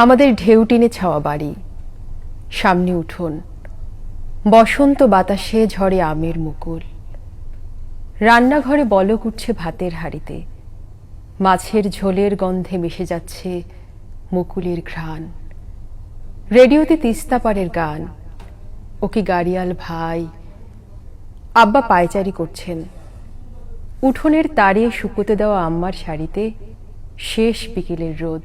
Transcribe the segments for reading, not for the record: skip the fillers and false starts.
আমাদের ঢেউ টেনে ছাওয়া বাড়ি, সামনে উঠোন, বসন্ত বাতাসে ঝরে আমের মুকুল। রান্নাঘরে বলক উঠছে ভাতের হাঁড়িতে, মাছের ঝোলের গন্ধে মিশে যাচ্ছে মুকুলের ঘ্রাণ। রেডিওতে তিস্তা পাড়ের গান, ও কি গাড়িয়াল ভাই। আব্বা পায়চারি করছেন, উঠোনের তারে শুকোতে দেওয়া আম্মার শাড়িতে শেষ বিকেলের রোদ।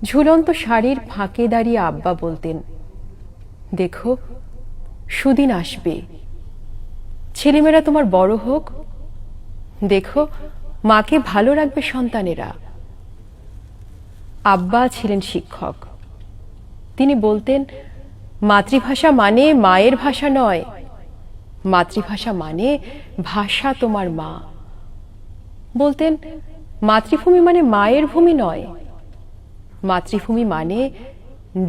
ঝুলন্ত শাড়ির ফাঁকে দাঁড়িয়ে আব্বা বলতেন, দেখো সুদিন আসবে, ছেলেমেয়েরা তোমার বড় হোক, দেখো মাকে ভালো রাখবে সন্তানেরা। আব্বা ছিলেন শিক্ষক, তিনি বলতেন, মাতৃভাষা মানে মায়ের ভাষা নয়, মাতৃভাষা মানে ভাষা তোমার মা। বলতেন, মাতৃভূমি মানে মায়ের ভূমি নয়, মাতৃভূমি মানে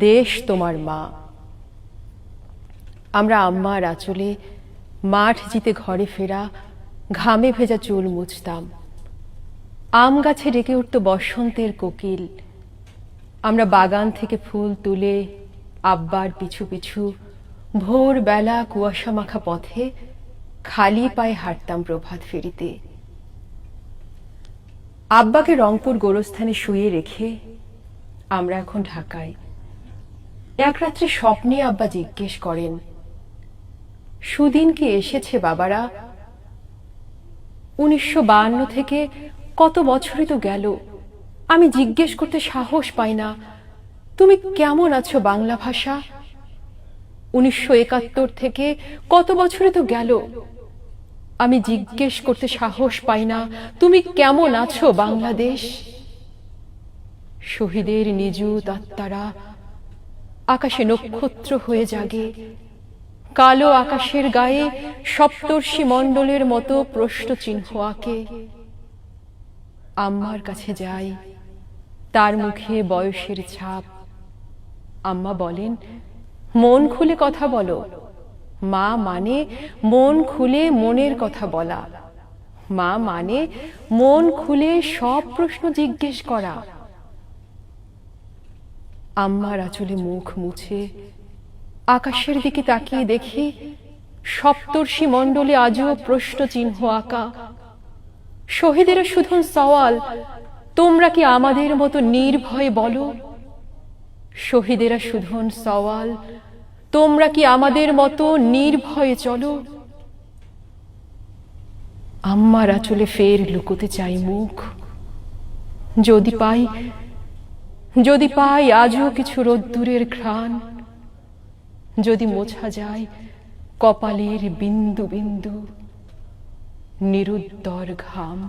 দেশ তোমার মা। আমরা আম্মার আঁচলে মাঠ জিতে ঘরে ফেরা ঘামে ভেজা চুল মুছতাম। আম গাছে ডেকে উঠত বসন্তের কোকিল। আমরা বাগান থেকে ফুল তুলে আব্বার পিছু পিছু ভোরবেলা কুয়াশা মাখা পথে খালি পায়ে হাঁটতাম প্রভাত ফেরিতে। আব্বাকে রংপুর গোরস্থানে শুয়ে রেখে আমরা এখন ঢাকায়। এক রাত্রে স্বপ্নে আব্বা জিজ্ঞেস করেন, সুদিন কি এসেছে বাবারা? 1952 থেকে কত বছরই তো গেল, আমি জিজ্ঞেস করতে সাহস পাই না, তুমি কেমন আছো বাংলা ভাষা? 1971 থেকে কত বছরই তো গেল, আমি জিজ্ঞেস করতে সাহস পাই না, তুমি কেমন আছো বাংলাদেশ? শহীদের নিযুত আত্মারা আকাশে নক্ষত্র হয়ে জাগে, কালো আকাশের গায়ে সপ্তর্ষি মণ্ডলের মতো প্রশ্ন চিহ্ন আঁকে। আম্মার কাছে যাই, তার মুখে বয়সের ছাপ। আম্মা বলেন, মন খুলে কথা বলো। মা মানে মন খুলে মনের কথা বলা, মা মানে মন খুলে সব প্রশ্ন জিজ্ঞেস করা। আম্মার আঁচলে মুখ মুছে আকাশের দিকে তাকিয়ে দেখি সপ্তর্ষি মণ্ডলে আজও প্রশ্ন চিহ্ন আঁকা। শহীদেরা শুধু সওয়াল, তোমরা কি আমাদের মতো নির্ভয়ে বলো? শহীদেরা শুধু সওয়াল, তোমরা কি আমাদের মতো নির্ভয়ে চলো? আম্মার আঁচলে ফের লুকোতে চাই মুখ, যদি পাই আজও কিছু রোদ্দুরের ঘ্রাণ, যদি মোছা যায় কপালের বিন্দু বিন্দু নিরুদ্দর ঘাম।